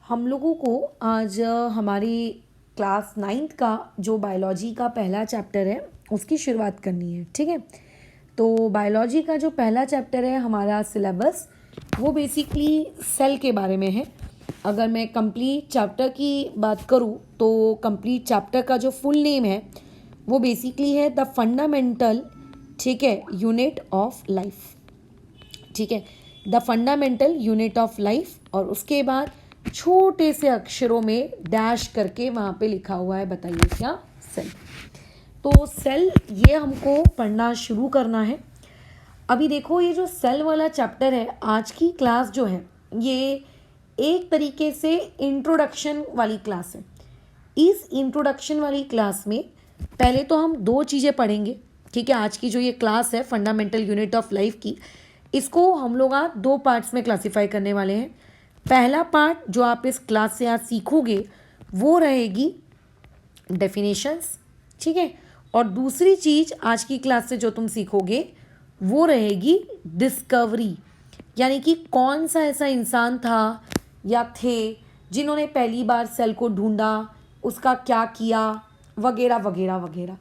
हम लोगों को आज हमारी क्लास 9th का जो बायोलॉजी का पहला चैप्टर है उसकी शुरुआत करनी है। ठीक है, तो बायोलॉजी का जो पहला चैप्टर है हमारा सिलेबस वो बेसिकली सेल के बारे में है। अगर मैं कंप्लीट चैप्टर की बात करूँ तो कंप्लीट चैप्टर का जो फुल नेम है वो बेसिकली है द फंडामेंटल, ठीक है, यूनिट ऑफ लाइफ। ठीक है, the fundamental unit of life, और उसके बाद छोटे से अक्षरों में डैश करके वहाँ पे लिखा हुआ है, बताइए क्या? सेल। तो सेल ये हमको पढ़ना शुरू करना है। अभी देखो ये जो सेल वाला चैप्टर है, आज की क्लास जो है ये एक तरीके से इंट्रोडक्शन वाली क्लास है। इस इंट्रोडक्शन वाली क्लास में पहले तो हम दो चीज़ें पढ़ेंगे। ठीक है, आज की जो ये क्लास है फंडामेंटल यूनिट ऑफ लाइफ की, इसको हम लोग आज दो पार्ट्स में क्लासीफाई करने वाले हैं। पहला पार्ट जो आप इस क्लास से आज सीखोगे वो रहेगी डेफिनेशंस। ठीक है, और दूसरी चीज़ आज की क्लास से जो तुम सीखोगे वो रहेगी डिस्कवरी, यानी कि कौन सा ऐसा इंसान था या थे जिन्होंने पहली बार सेल को ढूंढा, उसका क्या किया, वगैरह वगैरह वगैरह।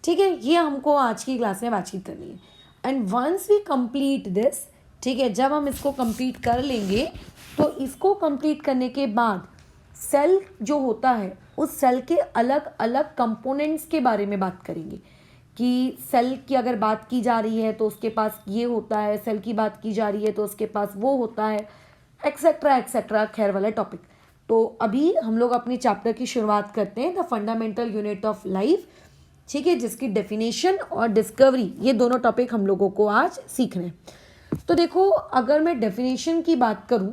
ठीक है, ये हमको आज की क्लास में बातचीत करनी है। And once we complete this, ठीक है, जब हम इसको कंप्लीट कर लेंगे तो इसको कंप्लीट करने के बाद सेल जो होता है उस सेल के अलग अलग कंपोनेंट्स के बारे में बात करेंगे कि सेल की अगर बात की जा रही है तो उसके पास ये होता है, सेल की बात की जा रही है तो उसके पास वो होता है, एक्सेट्रा एक्सेट्रा, खैर वाला टॉपिक। तो अभी हम लोग अपने चैप्टर की शुरुआत करते हैं, the fundamental unit of life. ठीक है, जिसकी डेफिनेशन और डिस्कवरी ये दोनों टॉपिक हम लोगों को आज सीखने हैं। तो देखो, अगर मैं डेफिनेशन की बात करूं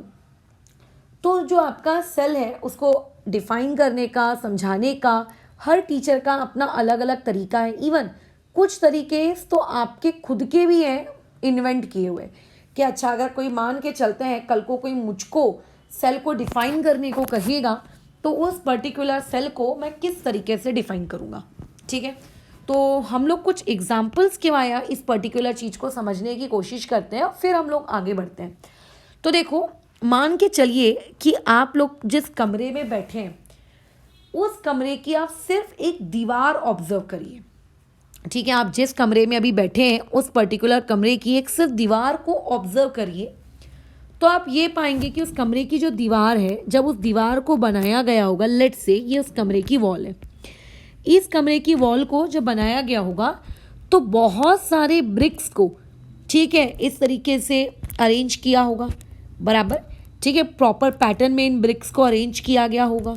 तो जो आपका सेल है उसको डिफाइन करने का, समझाने का हर टीचर का अपना अलग अलग तरीका है। इवन कुछ तरीके तो आपके खुद के भी हैं इन्वेंट किए हुए कि अच्छा, अगर कोई मान के चलते हैं कल को कोई मुझको सेल को डिफाइन करने को कहिएगा तो उस पर्टिकुलर सेल को मैं किस तरीके से डिफाइन करूँगा। ठीक है, तो हम लोग कुछ एग्जाम्पल्स के वाया इस पर्टिकुलर चीज़ को समझने की कोशिश करते हैं और फिर हम लोग आगे बढ़ते हैं। तो देखो, मान के चलिए कि आप लोग जिस कमरे में बैठे हैं उस कमरे की आप सिर्फ एक दीवार ऑब्जर्व करिए। ठीक है, आप जिस कमरे में अभी बैठे हैं उस पर्टिकुलर कमरे की एक सिर्फ दीवार को ऑब्जर्व करिए, तो आप ये पाएंगे कि उस कमरे की जो दीवार है, जब उस दीवार को बनाया गया होगा, लेट से ये उस कमरे की वॉल है, इस कमरे की वॉल को जब बनाया गया होगा तो बहुत सारे ब्रिक्स को, ठीक है, इस तरीके से अरेंज किया होगा, बराबर। ठीक है, प्रॉपर पैटर्न में इन ब्रिक्स को अरेंज किया गया होगा।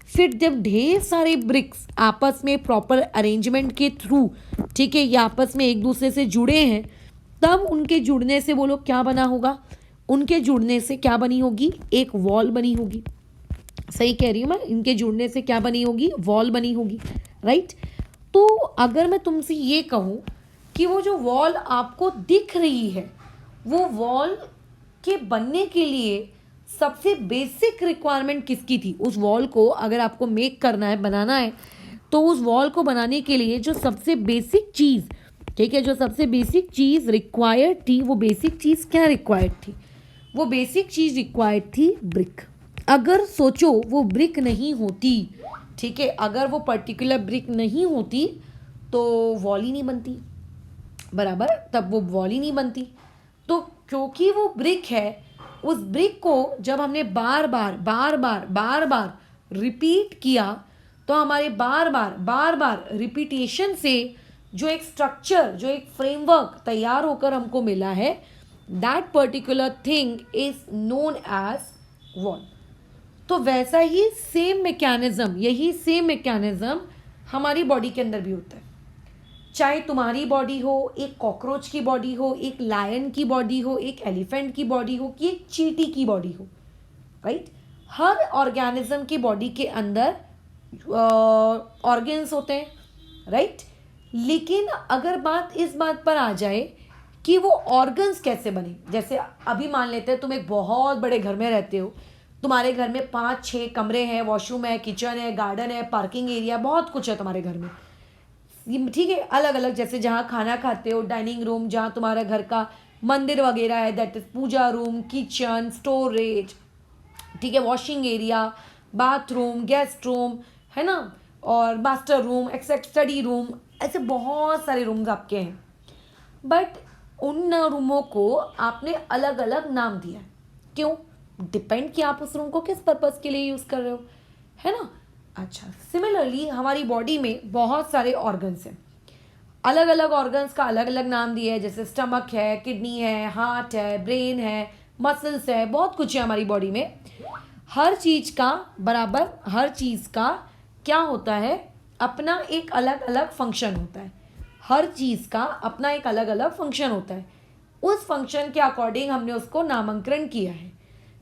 फिर जब ढेर सारे ब्रिक्स आपस में प्रॉपर अरेंजमेंट के थ्रू, ठीक है, ये आपस में एक दूसरे से जुड़े हैं, तब उनके जुड़ने से वो लोग क्या बना होगा, उनके जुड़ने से क्या बनी होगी, एक वॉल बनी होगी। सही कह रही हूँ मैं, इनके जुड़ने से क्या बनी होगी, वॉल बनी होगी, राइट। तो अगर मैं तुमसे ये कहूँ कि वो जो वॉल आपको दिख रही है, वो वॉल के बनने के लिए सबसे बेसिक रिक्वायरमेंट किसकी थी? उस वॉल को अगर आपको मेक करना है, बनाना है, तो उस वॉल को बनाने के लिए जो सबसे बेसिक चीज़, ठीक है, जो सबसे बेसिक चीज़ रिक्वायर्ड थी, वो बेसिक चीज़ क्या रिक्वायर्ड थी? वो बेसिक चीज़ रिक्वायर्ड थी ब्रिक। अगर सोचो वो ब्रिक नहीं होती, ठीक है, अगर वो पर्टिकुलर ब्रिक नहीं होती तो वॉल ही नहीं बनती, बराबर, तब वो वॉल ही नहीं बनती। तो क्योंकि वो ब्रिक है, उस ब्रिक को जब हमने बार बार बार बार बार बार रिपीट किया तो हमारे बार बार रिपीटेशन से जो एक स्ट्रक्चर, जो एक फ्रेमवर्क तैयार होकर हमको मिला है, that particular thing is known as wall. तो वैसा ही सेम मैकेनिज्म, यही सेम मैकेनिज्म हमारी बॉडी के अंदर भी होता है। चाहे तुम्हारी बॉडी हो, एक कॉकरोच की बॉडी हो, एक लायन की बॉडी हो, एक एलिफेंट की बॉडी हो, कि एक चींटी की बॉडी हो, राइट। हर ऑर्गेनिज्म की बॉडी के अंदर ऑर्गन्स होते हैं, राइट। लेकिन अगर बात इस बात पर आ जाए कि वो ऑर्गन्स कैसे बने, जैसे अभी मान लेते हैं तुम एक बहुत बड़े घर में रहते हो, तुम्हारे घर में 5-6 कमरे हैं, वॉशरूम है, किचन है, गार्डन है, पार्किंग एरिया, बहुत कुछ है तुम्हारे घर में, ठीक है, अलग अलग, जैसे जहाँ खाना खाते हो डाइनिंग रूम, जहाँ तुम्हारा घर का मंदिर वगैरह है, that is puja room, kitchen, storage, ठीक है, washing area, bathroom, guest room, है ना, और master room, except study room, ऐसे बहुत सारे रूम्स आपके हैं। बट उन रूमों को आपने अलग अलग नाम दिया है। क्यों? डिपेंड कि आप उस रूम को किस पर्पज़ के लिए यूज़ कर रहे हो, है ना। अच्छा, सिमिलरली हमारी बॉडी में बहुत सारे ऑर्गन्स हैं, अलग अलग ऑर्गन्स का अलग अलग नाम दिया है, जैसे स्टमक है, किडनी है, हार्ट है, ब्रेन है, मसल्स है, बहुत कुछ है हमारी बॉडी में। हर चीज़ का बराबर, हर चीज़ का क्या होता है, अपना एक अलग अलग फंक्शन होता है। हर चीज़ का अपना एक अलग अलग फंक्शन होता है, उस फंक्शन के अकॉर्डिंग हमने उसको नामांकन किया है।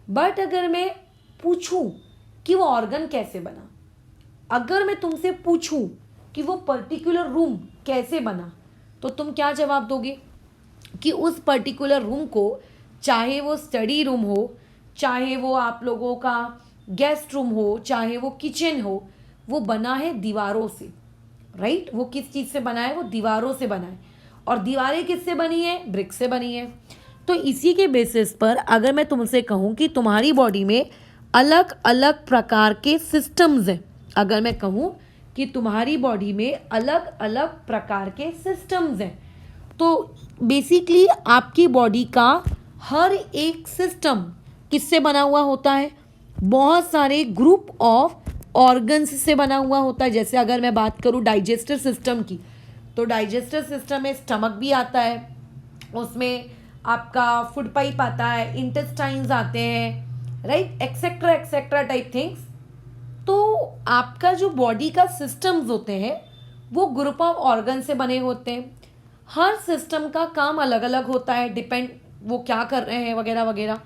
बट अगर मैं पूछूं कि वो ऑर्गन कैसे बना, अगर मैं तुमसे पूछूं कि वो पर्टिकुलर रूम कैसे बना, तो तुम क्या जवाब दोगे कि उस पर्टिकुलर रूम को, चाहे वो स्टडी रूम हो, चाहे वो आप लोगों का गेस्ट रूम हो, चाहे वो किचन हो, वो बना है दीवारों से, राइट। वो किस चीज़ से बना है? वो दीवारों से बना है। और दीवारें किससे बनी है? ब्रिक से बनी है। तो इसी के बेसिस पर अगर मैं तुमसे कहूँ कि तुम्हारी बॉडी में अलग अलग प्रकार के सिस्टम्स हैं, अगर मैं कहूँ कि तुम्हारी बॉडी में अलग अलग प्रकार के सिस्टम्स हैं, तो बेसिकली आपकी बॉडी का हर एक सिस्टम किससे बना हुआ होता है? बहुत सारे ग्रुप ऑफ ऑर्गन्स से बना हुआ होता है। जैसे अगर मैं बात करूँ डाइजेस्टिव सिस्टम की, तो डाइजेस्टिव सिस्टम में स्टमक भी आता है, उसमें आपका फूड पाइप आता है, इंटेस्टाइन्स आते हैं, right, etcetera etcetera type things. तो आपका जो बॉडी का सिस्टम्स होते हैं वो ग्रुप ऑफ ऑर्गन से बने होते हैं। हर सिस्टम का काम अलग अलग होता है, डिपेंड वो क्या कर रहे हैं वगैरह वगैरह।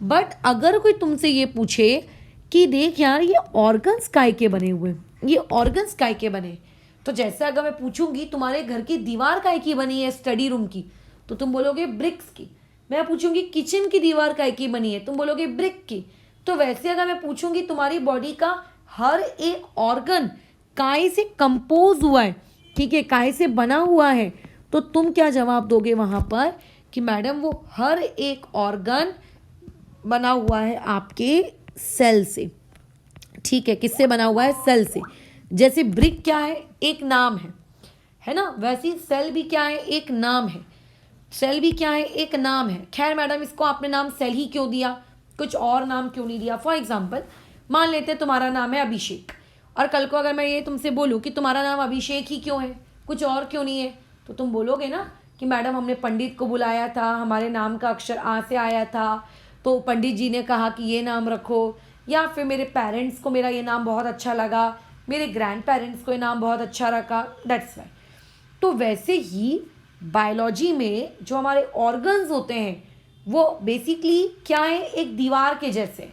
बट अगर कोई तुमसे ये पूछे कि देख यार ये ऑर्गन्स काय के बने हुए, ये ऑर्गन्स काय के बने, तो जैसे अगर मैं पूछूंगी तुम्हारे घर की दीवार काय की बनी है स्टडी रूम की, तो तुम बोलोगे ब्रिक्स की। मैं पूछूंगी किचन की दीवार काय की बनी है, तुम बोलोगे ब्रिक की। तो वैसे अगर मैं पूछूंगी तुम्हारी बॉडी का हर एक ऑर्गन काय से कंपोज हुआ है, ठीक है, काय से बना हुआ है, तो तुम क्या जवाब दोगे वहां पर कि मैडम वो हर एक ऑर्गन बना हुआ है आपके सेल से, ठीक है। किससे बना हुआ है? सेल से। जैसे ब्रिक क्या है? एक नाम है ना, वैसे ही सेल भी क्या है? एक नाम है। सेल भी क्या है? एक नाम है। खैर मैडम इसको आपने नाम सेल ही क्यों दिया, कुछ और नाम क्यों नहीं दिया? फॉर एग्जाम्पल मान लेते हैं तुम्हारा नाम है अभिषेक, और कल को अगर मैं ये तुमसे बोलूँ कि तुम्हारा नाम अभिषेक ही क्यों है, कुछ और क्यों नहीं है, तो तुम बोलोगे ना कि मैडम हमने पंडित को बुलाया था, हमारे नाम का अक्षर आ से आया था, तो पंडित जी ने कहा कि ये नाम रखो, या फिर मेरे पेरेंट्स को मेरा ये नाम बहुत अच्छा लगा, मेरे ग्रैंड पेरेंट्स को ये नाम बहुत अच्छा रखा, दैट्स वाई। तो वैसे ही बायोलॉजी में जो हमारे ऑर्गन्स होते हैं वो बेसिकली क्या है? एक दीवार के जैसे,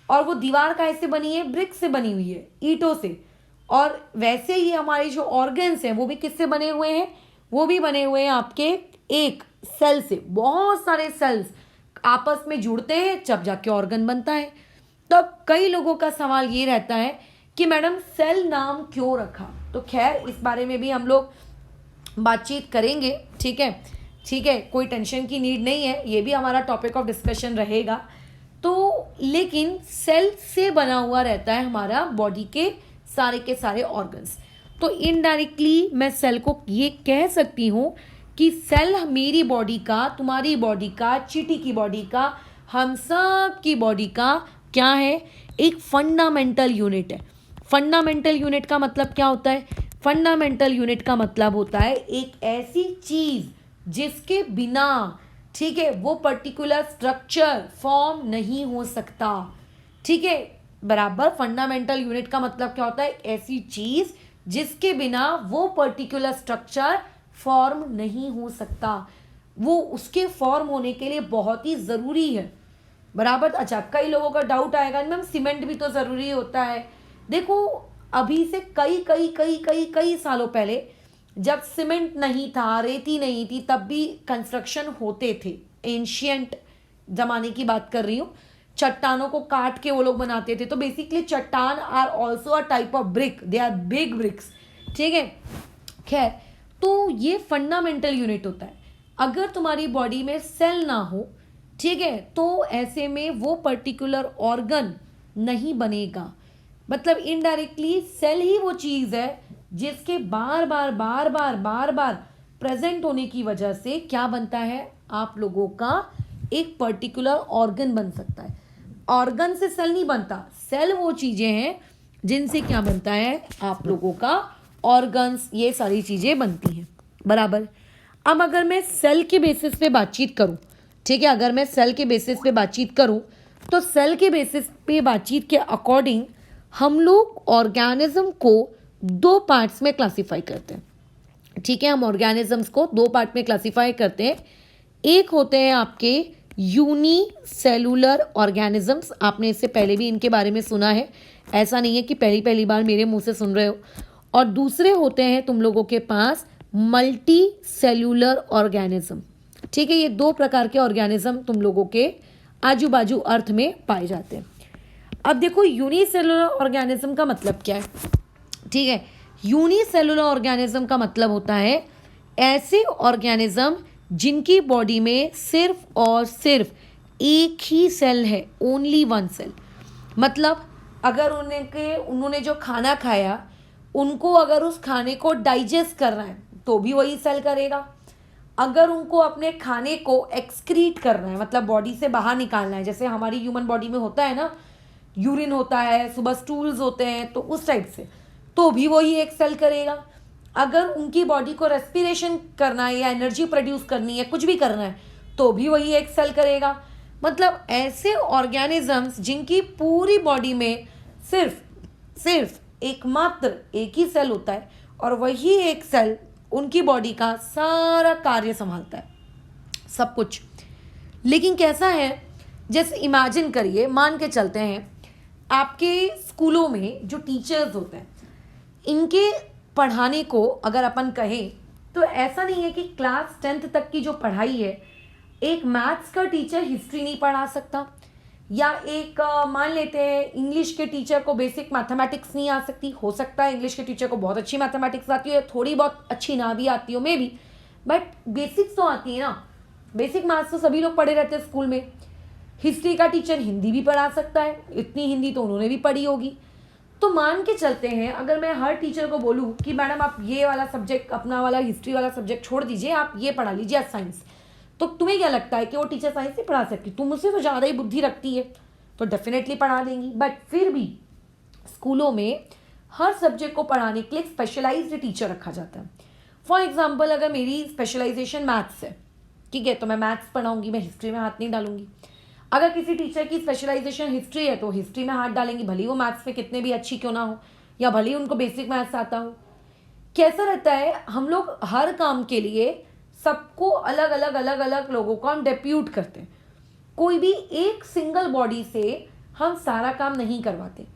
और वो दीवार कैसे बनी है? ब्रिक से बनी हुई है, ईंटों से। और वैसे ही हमारे जो ऑर्गन्स हैं वो भी किससे बने हुए हैं? वो भी बने हुए हैं आपके एक सेल से। बहुत सारे सेल्स आपस में जुड़ते हैं जब जाके ऑर्गन बनता है। तब कई लोगों का सवाल ये रहता है कि मैडम सेल नाम क्यों रखा? तो खैर इस बारे में भी हम लोग बातचीत करेंगे, ठीक है, ठीक है, कोई टेंशन की नीड नहीं है, ये भी हमारा टॉपिक ऑफ डिस्कशन रहेगा। तो लेकिन सेल से बना हुआ रहता है हमारा बॉडी के सारे ऑर्गन्स। तो इनडायरेक्टली मैं सेल को ये कह सकती हूँ कि सेल मेरी बॉडी का, तुम्हारी बॉडी का, चीटी की बॉडी का, हम सब की बॉडी का क्या है? एक फंडामेंटल यूनिट है। फंडामेंटल यूनिट का मतलब क्या होता है? फंडामेंटल यूनिट का मतलब होता है एक ऐसी चीज जिसके बिना, ठीक है, वो पर्टिकुलर स्ट्रक्चर फॉर्म नहीं हो सकता, ठीक है, बराबर। फंडामेंटल यूनिट का मतलब क्या होता है? ऐसी चीज जिसके बिना वो पर्टिकुलर स्ट्रक्चर फॉर्म नहीं हो सकता, वो उसके फॉर्म होने के लिए बहुत ही ज़रूरी है, बराबर। अच्छा, कई लोगों का डाउट आएगा मैम सीमेंट भी तो ज़रूरी होता है। देखो अभी से कई कई कई कई कई सालों पहले जब सीमेंट नहीं था, रेती नहीं थी, तब भी कंस्ट्रक्शन होते थे। एंशियंट ज़माने की बात कर रही हूँ। चट्टानों को काट के वो लोग बनाते थे। तो बेसिकली चट्टान are also a type of brick, they are big bricks, ठीक है। खैर, तो ये फंडामेंटल यूनिट होता है। अगर तुम्हारी बॉडी में सेल ना हो, ठीक है, तो ऐसे में वो पर्टिकुलर ऑर्गन नहीं बनेगा। मतलब इनडायरेक्टली सेल ही वो चीज़ है जिसके बार बार बार बार बार बार प्रेजेंट होने की वजह से क्या बनता है, आप लोगों का एक पर्टिकुलर ऑर्गन बन सकता है। ऑर्गन से सेल नहीं बनता, सेल वो चीज़ें हैं जिनसे क्या बनता है, आप लोगों का ऑर्गन्स, ये सारी चीज़ें बनती हैं। बराबर। अब अगर मैं सेल के बेसिस पे बातचीत करूं, ठीक है, अगर मैं सेल के बेसिस पे बातचीत करूं तो सेल के बेसिस पे बातचीत के अकॉर्डिंग हम लोग ऑर्गेनिज्म को दो पार्ट्स में क्लासीफाई करते हैं। ठीक है, हम ऑर्गेनिजम्स को दो पार्ट में क्लासीफाई करते हैं। एक होते हैं आपके यूनिसेलुलर ऑर्गेनिजम्स, आपने इससे पहले भी इनके बारे में सुना है, ऐसा नहीं है कि पहली पहली बार मेरे मुंह से सुन रहे हो। और दूसरे होते हैं तुम लोगों के पास मल्टी सेल्यूलर ऑर्गेनिज्म। ठीक है, ये दो प्रकार के ऑर्गेनिज्म तुम लोगों के आजू बाजू अर्थ में पाए जाते हैं। अब देखो यूनिसेलुलर ऑर्गेनिज्म का मतलब क्या है। ठीक है, यूनिसेलुलर ऑर्गेनिज्म का मतलब होता है ऐसे ऑर्गेनिज्म जिनकी बॉडी में सिर्फ और सिर्फ एक ही सेल है, ओनली वन सेल। मतलब अगर उन्होंने जो खाना खाया, उनको अगर उस खाने को डाइजेस्ट करना है तो भी वही सेल करेगा। अगर उनको अपने खाने को एक्सक्रीट करना है, मतलब बॉडी से बाहर निकालना है, जैसे हमारी ह्यूमन बॉडी में होता है ना, यूरिन होता है, सुबह स्टूल्स होते हैं, तो उस टाइप से, तो भी वही एक सेल करेगा। अगर उनकी बॉडी को रेस्पिरेशन करना है या एनर्जी प्रोड्यूस करनी है, कुछ भी करना है, तो भी वही एक सेल करेगा। मतलब ऐसे ऑर्गेनिजम्स जिनकी पूरी बॉडी में सिर्फ एकमात्र एक ही सेल होता है और वही एक सेल उनकी बॉडी का सारा कार्य संभालता है, सब कुछ। लेकिन कैसा है, जैसे इमेजिन करिए, मान के चलते हैं आपके स्कूलों में जो टीचर्स होते हैं, इनके पढ़ाने को अगर अपन कहें तो ऐसा नहीं है कि क्लास 10th तक की जो पढ़ाई है, एक मैथ्स का टीचर हिस्ट्री नहीं पढ़ा सकता, या एक मान लेते हैं इंग्लिश के टीचर को बेसिक मैथमेटिक्स नहीं आ सकती। हो सकता है इंग्लिश के टीचर को बहुत अच्छी मैथमेटिक्स आती हो, थोड़ी बहुत अच्छी ना भी आती हो मे बी, बट बेसिक्स तो आती है ना। बेसिक मैथ्स तो सभी लोग पढ़े रहते हैं स्कूल में। हिस्ट्री का टीचर हिंदी भी पढ़ा सकता है, इतनी हिंदी तो उन्होंने भी पढ़ी होगी। तो मान के चलते हैं अगर मैं हर टीचर को बोलूँ कि मैडम आप ये वाला सब्जेक्ट, अपना वाला हिस्ट्री वाला सब्जेक्ट छोड़ दीजिए, आप ये पढ़ा लीजिए साइंस, तो तुम्हें क्या लगता है कि वो टीचर साइंस नहीं पढ़ा सकती? तुम मुझसे तो ज़्यादा ही बुद्धि रखती है, तो डेफिनेटली पढ़ा देंगी। बट फिर भी स्कूलों में हर सब्जेक्ट को पढ़ाने के लिए एक स्पेशलाइज्ड टीचर रखा जाता है। फॉर एग्जाम्पल, अगर मेरी स्पेशलाइजेशन मैथ्स है, ठीक है, तो मैं मैथ्स पढ़ाऊंगी, मैं हिस्ट्री में हाथ नहीं डालूंगी। अगर किसी टीचर की स्पेशलाइजेशन हिस्ट्री है तो हिस्ट्री में हाथ डालेंगी, भले वो मैथ्स में कितने भी अच्छी क्यों ना हो, या भले उनको बेसिक मैथ्स आता हो। कैसा रहता है, हम लोग हर काम के लिए सबको अलग अलग अलग अलग लोगों को हम डेप्यूट करते हैं। कोई भी एक सिंगल बॉडी से हम सारा काम नहीं करवाते।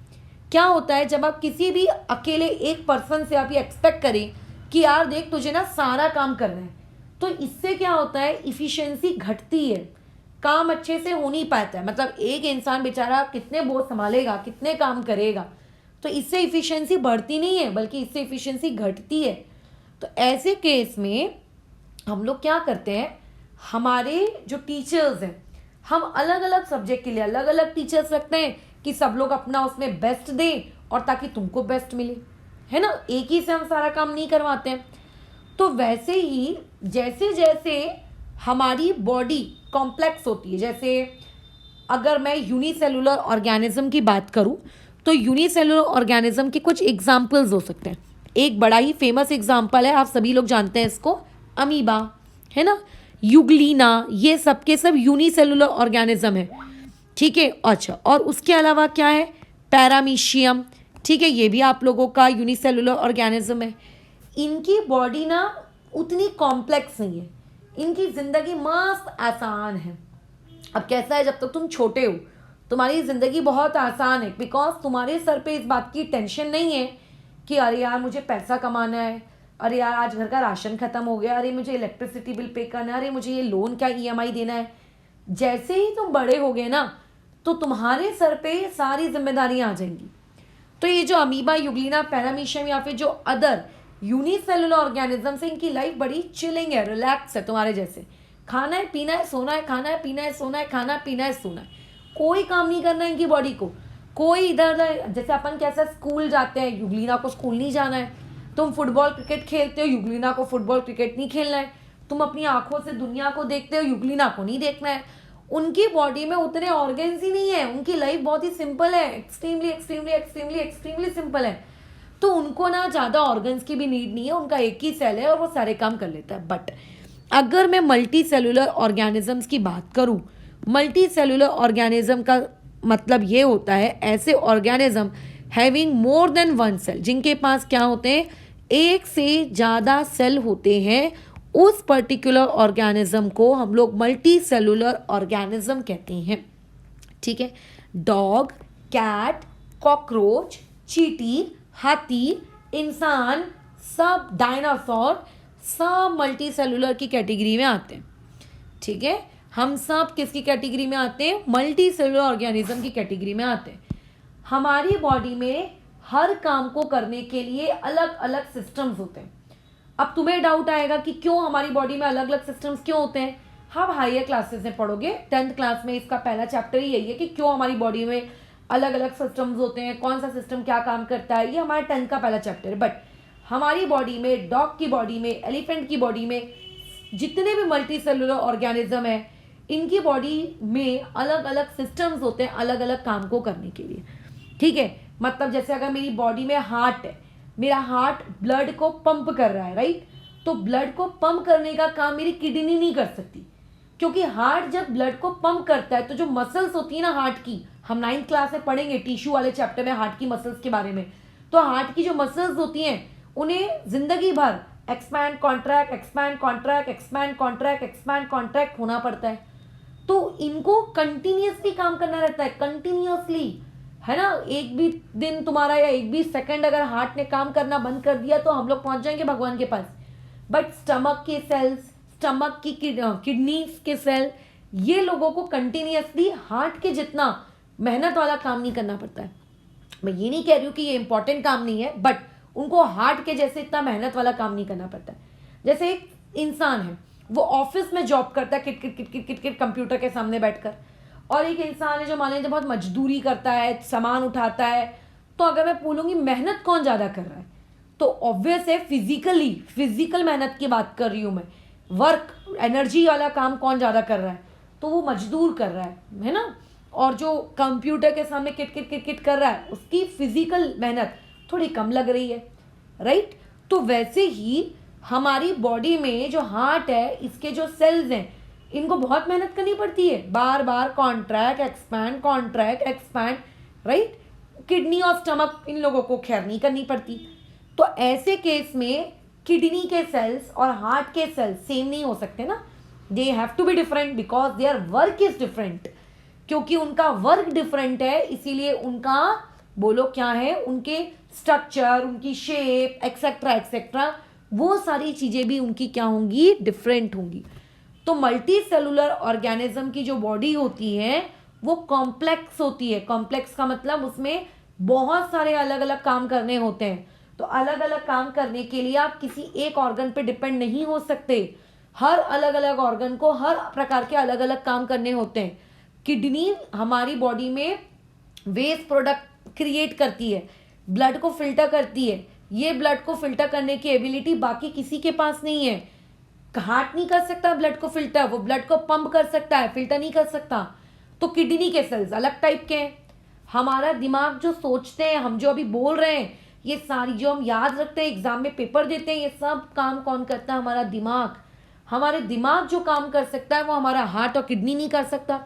क्या होता है, जब आप किसी भी अकेले एक पर्सन से आप ये एक्सपेक्ट करें कि यार देख तुझे ना सारा काम करना है, तो इससे क्या होता है, इफिशिएंसी घटती है, काम अच्छे से हो नहीं पाता है। मतलब एक इंसान बेचारा कितने बोझ संभालेगा, कितने काम करेगा, तो इससे इफिशिएंसी बढ़ती नहीं है बल्कि इससे इफिशिएंसी घटती है। तो ऐसे केस में हम लोग क्या करते हैं, हमारे जो टीचर्स हैं, हम अलग अलग सब्जेक्ट के लिए अलग अलग टीचर्स रखते हैं कि सब लोग अपना उसमें बेस्ट दें और ताकि तुमको बेस्ट मिले, है ना। एक ही से हम सारा काम नहीं करवाते हैं। तो वैसे ही जैसे जैसे हमारी बॉडी कॉम्प्लेक्स होती है, जैसे अगर मैं यूनिसेलुलर ऑर्गेनिज्म की बात करूं तो यूनिसेलुलर ऑर्गेनिज्म के कुछ एग्जाम्पल्स हो सकते हैं। एक बड़ा ही फेमस एग्जाम्पल है, आप सभी लोग जानते हैं इसको, अमीबा, है ना, यूग्लिना, ये सब के सब यूनिसेलुलर ऑर्गेनिज्म है। ठीक है, अच्छा, और उसके अलावा क्या है, पैरामीशियम, ठीक है, ये भी आप लोगों का यूनिसेलुलर ऑर्गेनिज्म है। इनकी बॉडी ना उतनी कॉम्प्लेक्स नहीं है, इनकी ज़िंदगी मस्त आसान है। अब कैसा है, जब तक तुम छोटे हो तुम्हारी ज़िंदगी बहुत आसान है, बिकॉज तुम्हारे सर पे इस बात की टेंशन नहीं है कि अरे यार मुझे पैसा कमाना है, अरे यार आज घर का राशन ख़त्म हो गया, अरे मुझे इलेक्ट्रिसिटी बिल पे करना है, अरे मुझे ये लोन का EMI देना है। जैसे ही तुम बड़े हो गए ना, तो तुम्हारे सर पे सारी जिम्मेदारियां आ जाएंगी। तो ये जो अमीबा, यूग्लिना, पैरामीशियम या फिर जो अदर यूनिसेलुलर ऑर्गेनिज्म है, इनकी लाइफ बड़ी चिलिंग है, रिलैक्स है तुम्हारे जैसे। खाना है, पीना है, सोना है, खाना है, पीना है, सोना है, खाना पीना है, सोना है, कोई काम नहीं करना है इनकी बॉडी को। कोई इधर जैसे अपन कैसा स्कूल जाते हैं, युगलीना को स्कूल नहीं जाना है। तुम फुटबॉल क्रिकेट खेलते हो, युगलीना को फुटबॉल क्रिकेट नहीं खेलना है। तुम अपनी आंखों से दुनिया को देखते हो, युगलीना को नहीं देखना है। उनकी बॉडी में उतने ऑर्गन्स ही नहीं है, उनकी लाइफ बहुत ही सिंपल है, extremely extremely extremely extremely simple है। तो उनको ना ज़्यादा ऑर्गन्स की भी नीड नहीं है, उनका एक ही सेल है और वो सारे काम कर लेता है। बट अगर मैं मल्टी सेलुलर ऑर्गेनिजम्स की बात करूं, मल्टी सेलुलर ऑर्गेनिज्म का मतलब ये होता है ऐसे organism having more than one cell, जिनके पास क्या होते हैं, एक से ज़्यादा सेल होते हैं। उस पर्टिकुलर ऑर्गेनिज्म को हम लोग मल्टी सेलुलर ऑर्गेनिज्म कहते हैं। ठीक है, डॉग, कैट, कॉकरोच, चींटी, हाथी, इंसान, सब डायनासोर, सब मल्टी सेलुलर की कैटेगरी में आते हैं। ठीक है, हम सब किसकी कैटेगरी में आते हैं, मल्टी सेलुलर ऑर्गेनिज्म की कैटेगरी में आते हैं। हमारी बॉडी में हर काम को करने के लिए अलग अलग सिस्टम्स होते हैं। अब तुम्हें डाउट आएगा कि क्यों हमारी बॉडी में अलग अलग सिस्टम्स क्यों होते हैं। हम हायर क्लासेस में पढ़ोगे, 10th क्लास में इसका पहला चैप्टर ही यही है कि क्यों हमारी बॉडी में अलग अलग सिस्टम्स होते हैं, कौन सा सिस्टम क्या काम करता है, ये हमारा 10th का पहला चैप्टर है। बट हमारी बॉडी में, डॉग की बॉडी में, एलिफेंट की बॉडी में, जितने भी मल्टी सेलुलर ऑर्गेनिज्म है, इनकी बॉडी में अलग अलग सिस्टम्स होते हैं अलग अलग काम को करने के लिए। ठीक है, मतलब जैसे अगर मेरी बॉडी में हार्ट है, मेरा हार्ट ब्लड को पंप कर रहा है, राइट, तो ब्लड को पंप करने का काम मेरी किडनी नहीं कर सकती, क्योंकि हार्ट जब ब्लड को पंप करता है तो जो मसल्स होती है ना हार्ट की, हम 9th क्लास में पढ़ेंगे टिश्यू वाले चैप्टर में हार्ट की मसल्स के बारे में। तो हार्ट की जो मसल्स होती हैं उन्हें जिंदगी भर expand contract, expand contract, expand contract, expand contract होना पड़ता है। तो इनको कंटिन्यूसली काम करना रहता है, कंटिन्यूसली, है ना। एक भी दिन तुम्हारा या एक भी सेकंड अगर हार्ट ने काम करना बंद कर दिया तो हम लोग पहुंच जाएंगे भगवान के पास। बट स्टमक के सेल्स, स्टमक की किडनीज के सेल, ये लोगों को कंटिन्यूसली हार्ट के जितना मेहनत वाला काम नहीं करना पड़ता है। मैं ये नहीं कह रही हूँ कि ये इंपॉर्टेंट काम नहीं है, बट उनको हार्ट के जैसे इतना मेहनत वाला काम नहीं करना पड़ता है। जैसे एक इंसान है, वो ऑफिस में जॉब करता है kit kit kit kit kit kit computer के सामने बैठकर, और एक इंसान है जो मान लीजिए बहुत मजदूरी करता है, सामान उठाता है। तो अगर मैं बोलूँगी मेहनत कौन ज़्यादा कर रहा है, तो ऑब्वियस है फिजिकल मेहनत की बात कर रही हूँ मैं, वर्क एनर्जी वाला काम कौन ज़्यादा कर रहा है, तो वो मजदूर कर रहा है ना। और जो कंप्यूटर के सामने किट किट किट किट कर रहा है, उसकी फिजिकल मेहनत थोड़ी कम लग रही है, राइट। तो वैसे ही हमारी बॉडी में जो हार्ट है, इसके जो सेल्स हैं, इनको बहुत मेहनत करनी पड़ती है, बार बार contract expand, contract expand, right. Kidney और स्टमक इन लोगों को खैर नहीं करनी पड़ती। तो ऐसे केस में किडनी के सेल्स और हार्ट के सेल्स सेम नहीं हो सकते ना, they have to be different because their work is different. क्योंकि उनका वर्क डिफरेंट है, इसीलिए उनका बोलो क्या है, उनके स्ट्रक्चर, उनकी शेप एक्सेट्रा एक्सेट्रा, वो सारी चीज़ें भी उनकी क्या होंगी, डिफरेंट होंगी। तो मल्टी सेलुलर ऑर्गेनिज्म की जो बॉडी होती है वो कॉम्प्लेक्स होती है। कॉम्प्लेक्स का मतलब उसमें बहुत सारे अलग अलग काम करने होते हैं। तो अलग अलग काम करने के लिए आप किसी एक ऑर्गन पे डिपेंड नहीं हो सकते, हर अलग अलग ऑर्गन को हर प्रकार के अलग अलग काम करने होते हैं। किडनी हमारी बॉडी में वेस्ट प्रोडक्ट क्रिएट करती है, ब्लड को फिल्टर करती है। ये ब्लड को फिल्टर करने की एबिलिटी बाकी किसी के पास नहीं है। हार्ट नहीं कर सकता ब्लड को फिल्टर, वो ब्लड को पंप कर सकता है, फिल्टर नहीं कर सकता। तो किडनी के सेल्स अलग टाइप के हैं। हमारा दिमाग जो सोचते हैं, हम जो अभी बोल रहे हैं, ये सारी जो हम याद रखते हैं, एग्जाम में पेपर देते हैं, ये सब काम कौन करता है, हमारा दिमाग। हमारे दिमाग जो काम कर सकता है वो हमारा हार्ट और किडनी नहीं कर सकता।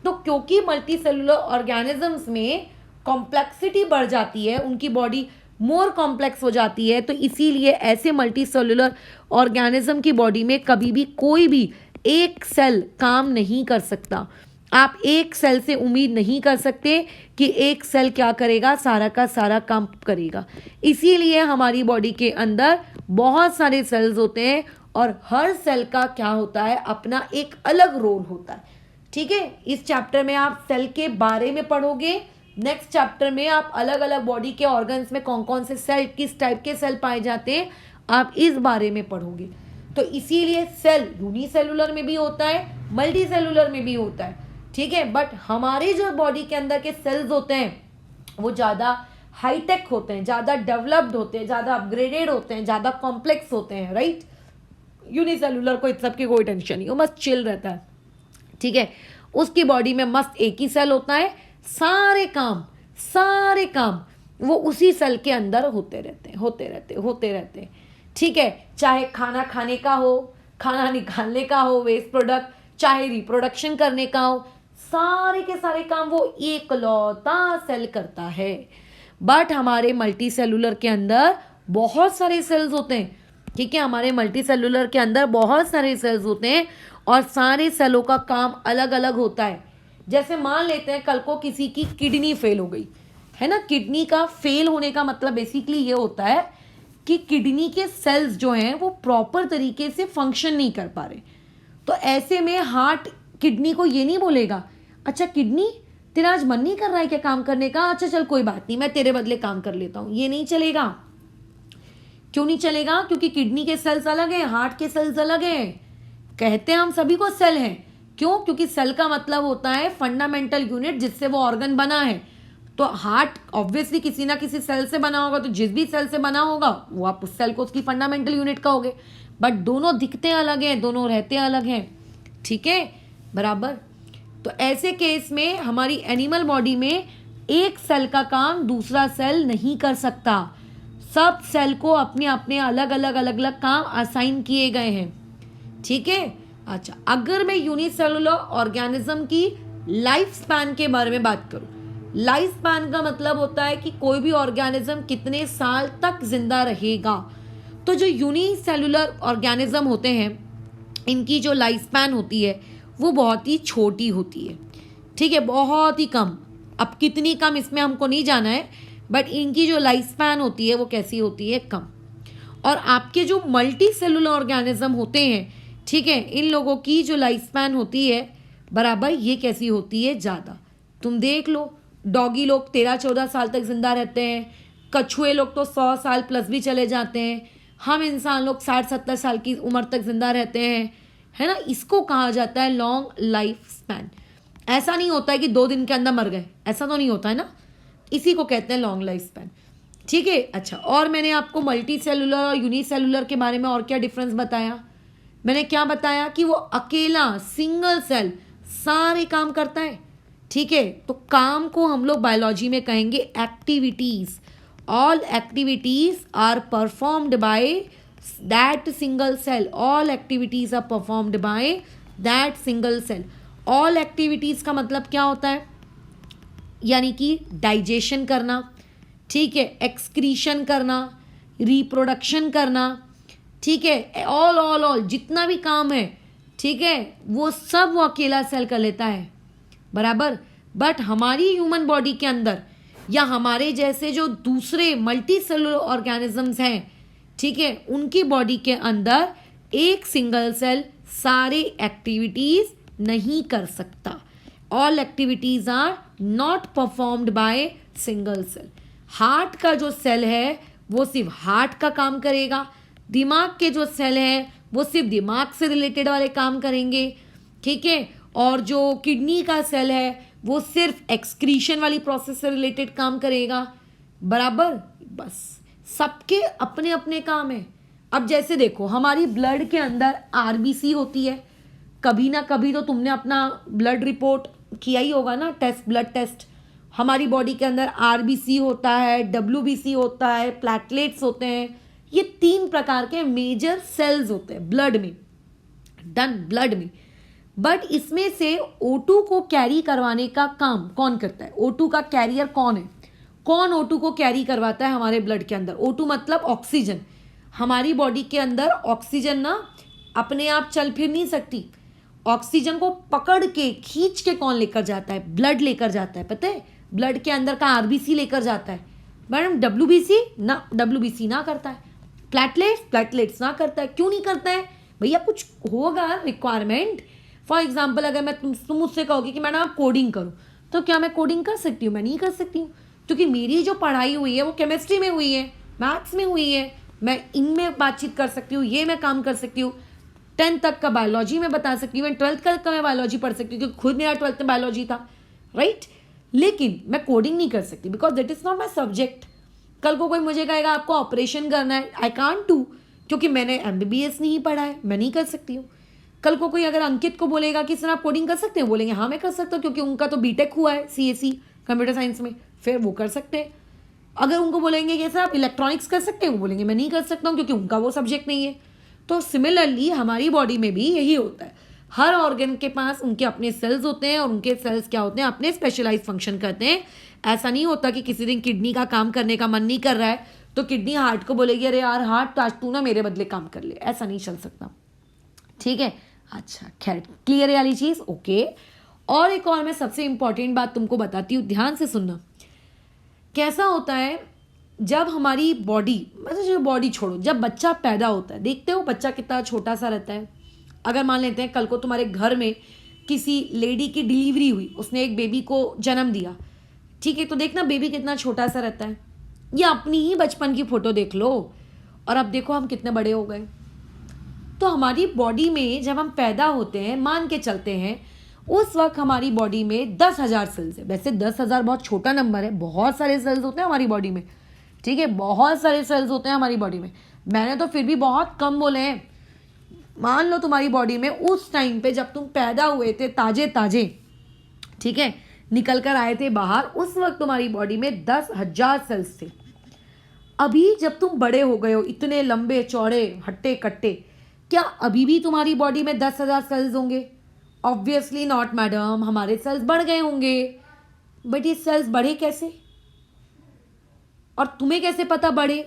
तो क्योंकि मल्टी सेलुलर ऑर्गेनिजम्स में कॉम्प्लेक्सिटी बढ़ जाती है, उनकी बॉडी मोर कॉम्प्लेक्स हो जाती है, तो इसीलिए ऐसे मल्टी सेलुलर ऑर्गेनिज्म की बॉडी में कभी भी कोई भी एक सेल काम नहीं कर सकता। आप एक सेल से उम्मीद नहीं कर सकते कि एक सेल क्या करेगा, सारा का सारा काम करेगा। इसीलिए हमारी बॉडी के अंदर बहुत सारे सेल्स होते हैं और हर सेल का क्या होता है, अपना एक अलग रोल होता है। ठीक है, इस चैप्टर में आप सेल के बारे में पढ़ोगे। नेक्स्ट चैप्टर में आप अलग अलग बॉडी के ऑर्गन्स में कौन कौन से सेल, किस टाइप के सेल पाए जाते हैं, आप इस बारे में पढ़ोगे। तो इसीलिए सेल यूनिसेलुलर में भी होता है, मल्टी सेलुलर में भी होता है, ठीक है। बट हमारे जो बॉडी के अंदर के सेल्स होते हैं वो ज़्यादा हाईटेक होते हैं, ज़्यादा डेवलप्ड होते हैं, ज़्यादा अपग्रेडेड होते हैं, ज़्यादा कॉम्प्लेक्स होते हैं, राइट। यूनिसेलुलर को इस सब की कोई टेंशन नहीं, वो मस्त चिल रहता है, ठीक है। उसकी बॉडी में मस्त एक ही सेल होता है, सारे काम वो उसी सेल के अंदर होते रहते, ठीक है। चाहे खाना खाने का हो, खाना निकालने का हो, वेस्ट प्रोडक्ट, चाहे रिप्रोडक्शन करने का हो, सारे के सारे काम वो एकलौता सेल करता है। बट हमारे मल्टी सेलुलर के अंदर बहुत सारे सेल्स होते हैं, ठीक है। हमारे मल्टी सेलुलर के अंदर बहुत सारे सेल्स होते हैं और सारे सेलों का काम अलग अलग होता है। जैसे मान लेते हैं कल को किसी की किडनी फेल हो गई है ना। किडनी का फेल होने का मतलब बेसिकली ये होता है कि किडनी के सेल्स जो हैं वो प्रॉपर तरीके से फंक्शन नहीं कर पा रहे। तो ऐसे में हार्ट किडनी को ये नहीं बोलेगा, अच्छा किडनी तेरा आज मन नहीं कर रहा है क्या काम करने का, अच्छा चल कोई बात नहीं मैं तेरे बदले काम कर लेता हूँ। ये नहीं चलेगा। क्यों नहीं चलेगा? क्योंकि किडनी के सेल्स अलग हैं, हार्ट के सेल्स अलग हैं। कहते हैं हम सभी को सेल हैं, क्यों? क्योंकि सेल का मतलब होता है फंडामेंटल यूनिट जिससे वो ऑर्गन बना है। तो हार्ट ऑब्वियसली किसी ना किसी सेल से बना होगा, तो जिस भी सेल से बना होगा वो आप उस सेल को उसकी फंडामेंटल यूनिट कहोगे। बट दोनों दिखते अलग हैं, दोनों रहते अलग हैं, ठीक है, बराबर। तो ऐसे केस में हमारी एनिमल बॉडी में एक सेल का काम दूसरा सेल नहीं कर सकता। सब सेल को अपने अपने अलग अलग काम असाइन किए गए हैं, ठीक है। अच्छा, अगर मैं यूनिसेलुलर ऑर्गेनिज्म की लाइफ स्पैन के बारे में बात करूं, लाइफ स्पैन का मतलब होता है कि कोई भी ऑर्गेनिज्म कितने साल तक जिंदा रहेगा। तो जो यूनिसेलुलर ऑर्गेनिज्म होते हैं इनकी जो लाइफ स्पैन होती है वो बहुत ही छोटी होती है, ठीक है, बहुत ही कम। अब कितनी कम इसमें हमको नहीं जाना है, बट इनकी जो लाइफ स्पैन होती है वो कैसी होती है, कम। और आपके जो मल्टी सेलुलर ऑर्गेनिज्म होते हैं, ठीक है, इन लोगों की जो लाइफ स्पैन होती है बराबर ये कैसी होती है, ज़्यादा। तुम देख लो, डॉगी लोग 13-14 साल तक जिंदा रहते हैं, कछुए लोग तो 100 साल प्लस भी चले जाते हैं, हम इंसान लोग 60-70 साल की उम्र तक जिंदा रहते हैं, है ना। इसको कहा जाता है लॉन्ग लाइफ स्पैन। ऐसा नहीं होता है कि 2 दिन के अंदर मर गए, ऐसा तो नहीं होता है ना, इसी को कहते हैं लॉन्ग लाइफ स्पैन, ठीक है। अच्छा, और मैंने आपको मल्टी सेलुलर और यूनिसेलुलर के बारे में और क्या डिफरेंस बताया? मैंने क्या बताया कि वो अकेला सिंगल सेल सारे काम करता है, ठीक है। तो काम को हम लोग बायोलॉजी में कहेंगे activities. All activities are performed by that single cell, all activities are performed by that single cell. All activities का मतलब क्या होता है? यानी कि डाइजेशन करना, ठीक है, एक्सक्रीशन करना, रिप्रोडक्शन करना, ठीक है, ऑल जितना भी काम है, ठीक है, वो सब वो अकेला सेल कर लेता है, बराबर। बट हमारी ह्यूमन बॉडी के अंदर या हमारे जैसे जो दूसरे मल्टी सेलुलर ऑर्गेनिजम्स हैं, ठीक है, उनकी बॉडी के अंदर एक सिंगल सेल सारे एक्टिविटीज नहीं कर सकता। All activities are not performed by single cell. Heart का जो सेल है वो सिर्फ हार्ट का काम करेगा, दिमाग के जो सेल है वो सिर्फ दिमाग से रिलेटेड वाले काम करेंगे, ठीक है। और जो किडनी का सेल है वो सिर्फ एक्सक्रीशन वाली प्रोसेस से रिलेटेड काम करेगा, बराबर। बस सबके अपने अपने काम है। अब जैसे देखो, हमारी ब्लड के अंदर आरबीसी होती है, कभी ना कभी तो तुमने अपना ब्लड रिपोर्ट किया ही होगा ना, टेस्ट, ब्लड टेस्ट। हमारी बॉडी के अंदर आरबीसी होता है, डब्ल्यूबीसी होता है, प्लेटलेट्स होते हैं। ये 3 प्रकार के मेजर सेल्स होते हैं ब्लड में, डन, ब्लड में। बट इसमें से O2 को कैरी करवाने का काम कौन करता है? O2 का कैरियर कौन है? कौन O2 को कैरी करवाता है हमारे ब्लड के अंदर? O2 मतलब ऑक्सीजन। हमारी बॉडी के अंदर ऑक्सीजन ना अपने आप चल फिर नहीं सकती, ऑक्सीजन को पकड़ के खींच के कौन लेकर जाता है? ब्लड लेकर जाता है, पता है? ब्लड के अंदर का आरबीसी लेकर जाता है। मैडम डब्ल्यूबीसी ना करता है, प्लेटलेट्स ना करता है। क्यों नहीं करता है भैया? कुछ होगा रिक्वायरमेंट। फॉर एग्जाम्पल, अगर मैं तुम मुझसे कहोगे कि मैडम आप कोडिंग करो, तो क्या मैं कोडिंग कर सकती हूँ? मैं नहीं कर सकती हूँ, क्योंकि मेरी जो पढ़ाई हुई है वो केमिस्ट्री में हुई है, मैथ्स में हुई है। मैं इनमें बातचीत कर सकती हूँ, ये मैं काम कर सकती हूँ, 10th तक का बायोलॉजी में बता सकती हूँ, 12th का मैं बायोलॉजी पढ़ सकती हूँ क्योंकि खुद मेरा 12th में बायोलॉजी था, राइट। लेकिन मैं कोडिंग नहीं कर सकती because that is not my subject. कल को कोई मुझे कहेगा आपको ऑपरेशन करना है, आई कांट डू, क्योंकि मैंने MBBS नहीं पढ़ा है, मैं नहीं कर सकती हूँ। कल को कोई अगर अंकित को बोलेगा कि सर आप कोडिंग कर सकते हैं, बोलेंगे हाँ मैं कर सकता हूँ क्योंकि उनका तो बीटेक हुआ है CSE कंप्यूटर साइंस में, फिर वो कर सकते हैं। अगर उनको बोलेंगे कि सर आप इलेक्ट्रॉनिक्स कर सकते हैं, वो बोलेंगे मैं नहीं कर सकता हूँ क्योंकि उनका वो सब्जेक्ट नहीं है। तो सिमिलरली हमारी बॉडी में भी यही होता है, हर ऑर्गन के पास उनके अपने सेल्स होते हैं और उनके सेल्स क्या होते हैं, अपने स्पेशलाइज फंक्शन करते हैं। ऐसा नहीं होता कि किसी दिन किडनी का काम करने का मन नहीं कर रहा है तो किडनी हार्ट को बोलेगी अरे यार हार्ट आज तू ना मेरे बदले काम कर ले, ऐसा नहीं चल सकता, ठीक है। अच्छा खैर क्लियर है वाली चीज़, ओके। और एक और मैं सबसे इंपॉर्टेंट बात तुमको बताती हूँ, ध्यान से सुनना। कैसा होता है जब हमारी बॉडी, मतलब जो बॉडी छोड़ो, जब बच्चा पैदा होता है, देखते हो बच्चा कितना छोटा सा रहता है। अगर मान लेते हैं कल को तुम्हारे घर में किसी लेडी की डिलीवरी हुई, उसने एक बेबी को जन्म दिया, ठीक है, तो देखना बेबी कितना छोटा सा रहता है। या अपनी ही बचपन की फोटो देख लो और अब देखो हम कितने बड़े हो गए। तो हमारी बॉडी में जब हम पैदा होते हैं, मान के चलते हैं उस वक्त हमारी बॉडी में 10,000 सेल्स है। वैसे 10,000 बहुत छोटा नंबर है, बहुत सारे सेल्स होते हैं हमारी बॉडी में, ठीक है, बहुत सारे सेल्स होते हैं हमारी बॉडी में। मैंने तो फिर भी बहुत कम बोले हैं। मान लो तुम्हारी बॉडी में उस टाइम पे जब तुम पैदा हुए थे ताजे ताजे, ठीक है, निकल कर आए थे बाहर, उस वक्त तुम्हारी बॉडी में 10,000 सेल्स थे। अभी जब तुम बड़े हो गए हो, इतने लंबे चौड़े हट्टे कट्टे, क्या अभी भी तुम्हारी बॉडी में 10,000 सेल्स होंगे? ऑब्वियसली नॉट मैडम, हमारे सेल्स बढ़ गए होंगे। बट ये सेल्स बढ़े कैसे और तुम्हें कैसे पता बढ़े?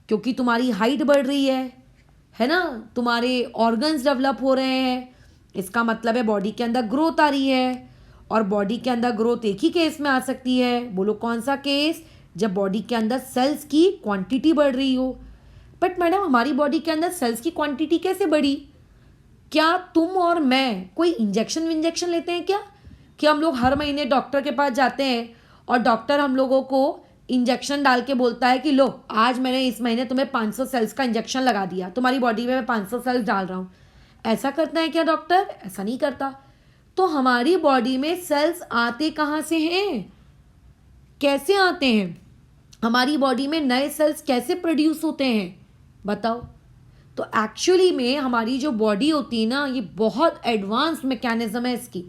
क्योंकि तुम्हारी हाइट बढ़ रही है ना, तुम्हारे ऑर्गन्स डेवलप हो रहे हैं, इसका मतलब है बॉडी के अंदर ग्रोथ आ रही है। और बॉडी के अंदर ग्रोथ एक ही केस में आ सकती है, बोलो कौन सा केस? जब बॉडी के अंदर सेल्स की क्वांटिटी बढ़ रही हो। बट मैडम हमारी बॉडी के अंदर सेल्स की क्वांटिटी कैसे बढ़ी? क्या तुम और मैं कोई इंजेक्शन लेते हैं क्या? कि हम लोग हर महीने डॉक्टर के पास जाते हैं और डॉक्टर हम लोगों को इंजेक्शन डाल के बोलता है कि लो आज मैंने इस महीने तुम्हें 500 सेल्स का इंजेक्शन लगा दिया, तुम्हारी बॉडी में मैं 500 सेल्स डाल रहा हूँ। ऐसा करता है क्या डॉक्टर? ऐसा नहीं करता। तो हमारी बॉडी में सेल्स आते कहाँ से हैं, कैसे आते हैं? हमारी बॉडी में नए सेल्स कैसे प्रोड्यूस होते हैं बताओ? तो एक्चुअली में हमारी जो बॉडी होती है ना, ये बहुत एडवांस मैकेनिज्म है इसकी।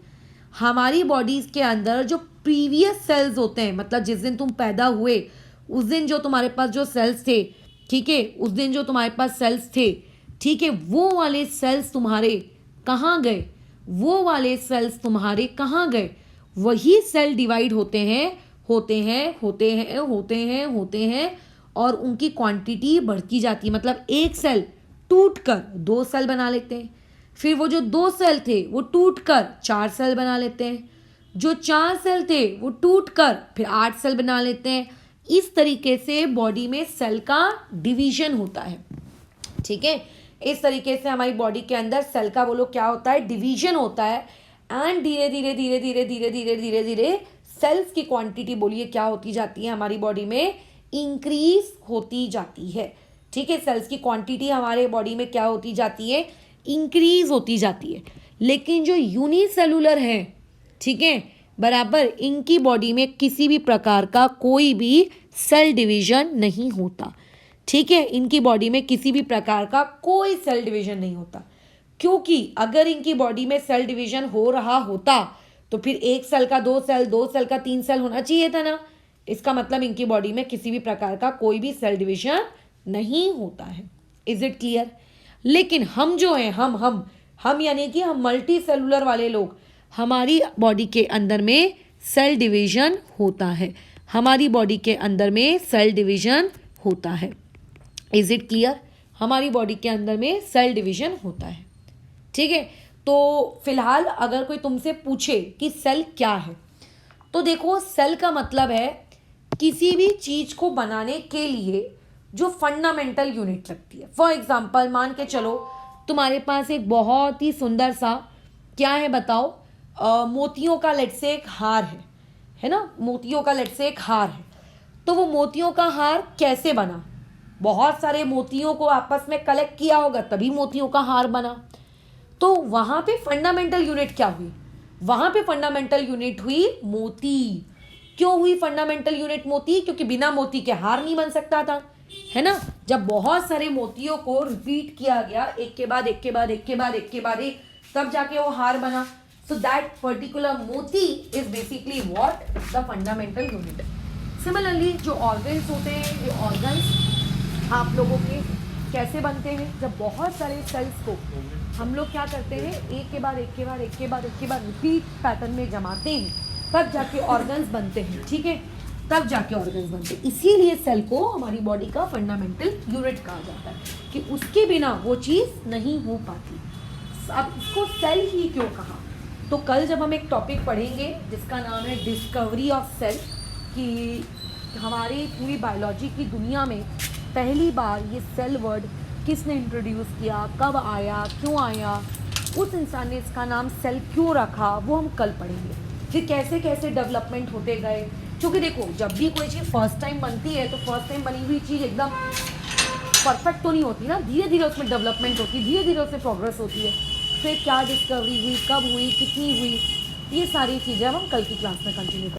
हमारी बॉडी के अंदर जो प्रीवियस सेल्स होते हैं, मतलब जिस दिन तुम पैदा हुए उस दिन जो तुम्हारे पास जो सेल्स थे, ठीक है, उस दिन जो तुम्हारे पास सेल्स थे, ठीक है, वो वाले सेल्स तुम्हारे कहाँ गए? वो वाले सेल्स तुम्हारे कहाँ गए? वही सेल डिवाइड होते हैं और उनकी क्वांटिटी बढ़ती जाती है। मतलब एक सेल टूट कर 2 सेल बना लेते हैं, फिर वो जो 2 सेल थे वो टूट कर 4 सेल बना लेते हैं, जो 4 सेल थे वो टूट कर फिर 8 सेल बना लेते हैं। इस तरीके से बॉडी में सेल का डिवीजन होता है, ठीक है। इस तरीके से हमारी बॉडी के अंदर सेल का बोलो क्या होता है, डिवीजन होता है। एंड धीरे धीरे सेल्स की क्वांटिटी बोलिए क्या होती जाती है हमारी बॉडी में, इंक्रीज होती जाती है, ठीक है। सेल्स की क्वांटिटी हमारे बॉडी में क्या होती जाती है, इंक्रीज होती जाती है। लेकिन जो यूनिसेलुलर है, ठीक है, बराबर, इनकी बॉडी में किसी भी प्रकार का कोई भी सेल डिवीजन नहीं होता, ठीक है। इनकी बॉडी में किसी भी प्रकार का कोई सेल डिवीजन नहीं होता, क्योंकि अगर इनकी बॉडी में सेल डिवीजन हो रहा होता तो फिर 1 सेल का 2 सेल, 2 सेल का 3 सेल होना चाहिए था ना। इसका मतलब इनकी बॉडी में किसी भी प्रकार का कोई भी सेल डिवीजन नहीं होता है। Is it clear? लेकिन हम जो हैं, हम यानी कि हम मल्टी सेलुलर वाले लोग, हमारी बॉडी के अंदर में सेल डिवीजन होता है, हमारी बॉडी के अंदर में सेल डिवीजन होता है। Is it clear? हमारी बॉडी के अंदर में सेल डिवीजन होता है, ठीक है। तो फिलहाल अगर कोई तुमसे पूछे कि सेल क्या है, तो देखो सेल का मतलब है किसी भी चीज को बनाने के लिए जो फंडामेंटल यूनिट लगती है। फॉर एग्जाम्पल मान के चलो तुम्हारे पास एक बहुत ही सुंदर सा क्या है बताओ, मोतियों का लेट से एक हार है ना, मोतियों का लेट से एक हार है। तो वो मोतियों का हार कैसे बना बहुत सारे मोतियों को आपस में कलेक्ट किया होगा तभी मोतियों का हार बना। तो वहां पे फंडामेंटल यूनिट क्या हुई? वहां पे फंडामेंटल यूनिट हुई मोती। क्यों हुई फंडामेंटल यूनिट मोती? क्योंकि बिना मोती के हार नहीं बन सकता था, है ना। जब बहुत सारे मोतियों को रिपीट किया गया एक के बाद एक के बाद एक के बाद एक के बाद एक, तब जाके वो हार बना। सो दैट पर्टिकुलर मोती is basically what? The fundamental unit. Similarly जो ऑर्गन्स होते हैं, ये ऑर्गन्स आप लोगों के कैसे बनते हैं? जब बहुत सारे सेल्स को हम लोग क्या करते हैं, एक के बाद एक के बाद एक के बाद एक के बाद रिपीट पैटर्न में जमाते हैं, तब जाके ऑर्गन्स बनते हैं, ठीक है, तब जाके ऑर्गन्स बनते हैं। इसीलिए सेल को हमारी बॉडी का फंडामेंटल यूनिट कहा जाता है कि उसके बिना वो चीज़ नहीं हो पाती। अब इसको सेल ही क्यों कहा? तो कल जब हम एक टॉपिक पढ़ेंगे जिसका नाम है डिस्कवरी ऑफ सेल, कि हमारी पूरी बायोलॉजी की दुनिया में पहली बार ये सेल वर्ड किसने इंट्रोड्यूस किया, कब आया, क्यों आया, उस इंसान ने इसका नाम सेल क्यों रखा, वो हम कल पढ़ेंगे। फिर कैसे कैसे डेवलपमेंट होते गए, क्योंकि देखो जब भी कोई चीज़ फर्स्ट टाइम बनती है तो फर्स्ट टाइम बनी हुई चीज़ एकदम परफेक्ट तो नहीं होती ना, धीरे धीरे उसमें डेवलपमेंट होती है, धीरे धीरे उसमें प्रोग्रेस होती है। फिर क्या डिस्कवरी हुई, कब हुई, कितनी हुई, ये सारी चीज़ें हम कल की क्लास में कंटिन्यू